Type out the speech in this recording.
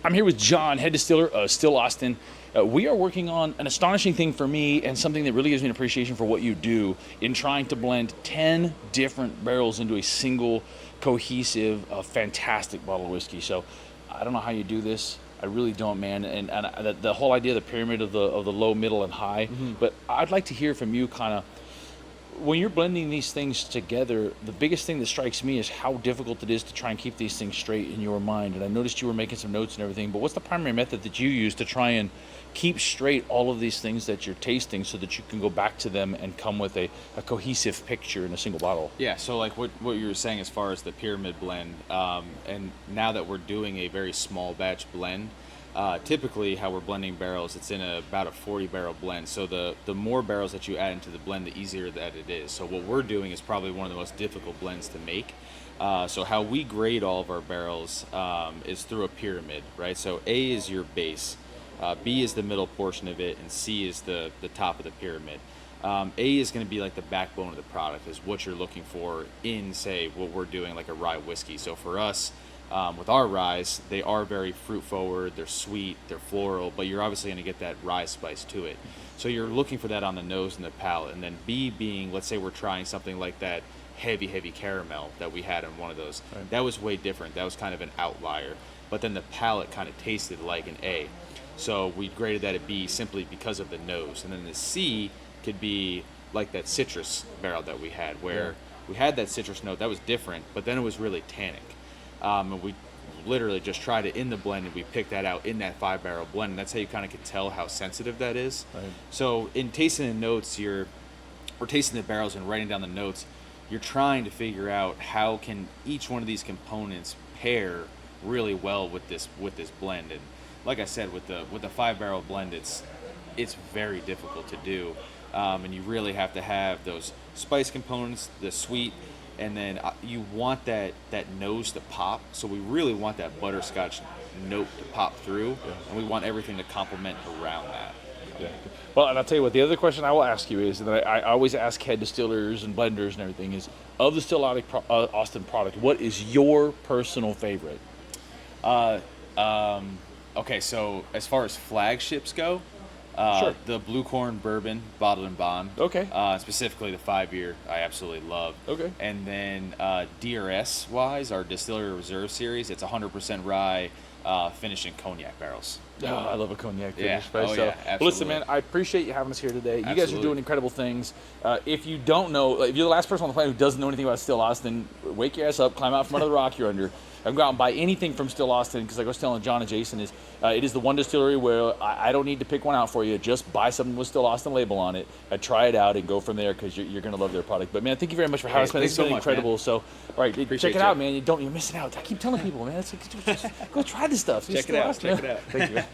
I'm here with John, head distiller of Still Austin. We are working on an astonishing thing for me and something that really gives me an appreciation for what you do in trying to blend 10 different barrels into a single cohesive, fantastic bottle of whiskey. So I don't know how you do this. I really don't, man. And the whole idea of the pyramid of the low, middle, and high. But I'd like to hear from you kind of, when you're blending these things together, the biggest thing that strikes me is how difficult it is to try and keep these things straight in your mind. And I noticed you were making some notes and everything, but what's the primary method that you use to try and keep straight all of these things that you're tasting so that you can go back to them and come with a cohesive picture in a single bottle? Yeah, so like what you were saying as far as the pyramid blend, and now that we're doing a very small batch blend, typically how we're blending barrels, it's in about a 40 barrel blend. So the more barrels that you add into the blend, the easier that it is. So what we're doing is probably one of the most difficult blends to make. So how we grade all of our barrels is through a pyramid, right? So A is your base, B is the middle portion of it, and C is the top of the pyramid. A is going to be like the backbone of the product, is what you're looking for in, say, what we're doing, like a rye whiskey. So for us, with our ryes, they are very fruit forward, they're sweet, they're floral, but you're obviously going to get that rye spice to it. So you're looking for that on the nose and the palate. And then B being, let's say we're trying something like that heavy caramel that we had in one of those. Right. That was way different. That was kind of an outlier. But then the palate kind of tasted like an A. So we graded that at B simply because of the nose. And then the C could be like that citrus barrel that we had, where we had that citrus note. That was different, but then it was really tannic. And we literally just tried it in the blend, and we picked that out in that 5 barrel blend. And that's how you kind of can tell how sensitive that is. Right. So in tasting the notes, we're tasting the barrels and writing down the notes. You're trying to figure out how can each one of these components pair really well with this blend. And like I said, with the 5 barrel blend, it's very difficult to do. And you really have to have those spice components, the sweet, and then you want that nose to pop. So we really want that butterscotch note to pop through, and we want everything to complement around that. Yeah. Well, and I'll tell you what, the other question I will ask you is, and I always ask head distillers and blenders and everything, is, of the Still Austin product, what is your personal favorite? Okay, so as far as flagships go, sure. The Blue Corn Bourbon Bottled and Bond. Okay. Specifically the 5-year, I absolutely love. Okay. And then DRS wise, our Distillery Reserve series, it's 100% rye, finished in cognac barrels. Oh, I love a cognac finish. Yeah. Right? Oh, So, yeah, absolutely. well, listen, man, I appreciate you having us here today. You guys are Absolutely. doing incredible things. If you don't know, if you're the last person on the planet who doesn't know anything about Still Austin, wake your ass up, climb out from under the rock you're under, and go out and buy anything from Still Austin, because like I was telling John and Jason, it is the one distillery where I don't need to pick one out for you. Just buy something with Still Austin label on it, try it out, and go from there, because you're going to love their product. But, man, thank you very much for having us, man. It's been incredible. Man. So, all right, check it out, man. You're missing out. I keep telling people, man, go try this stuff. Check it out. Thank you, man.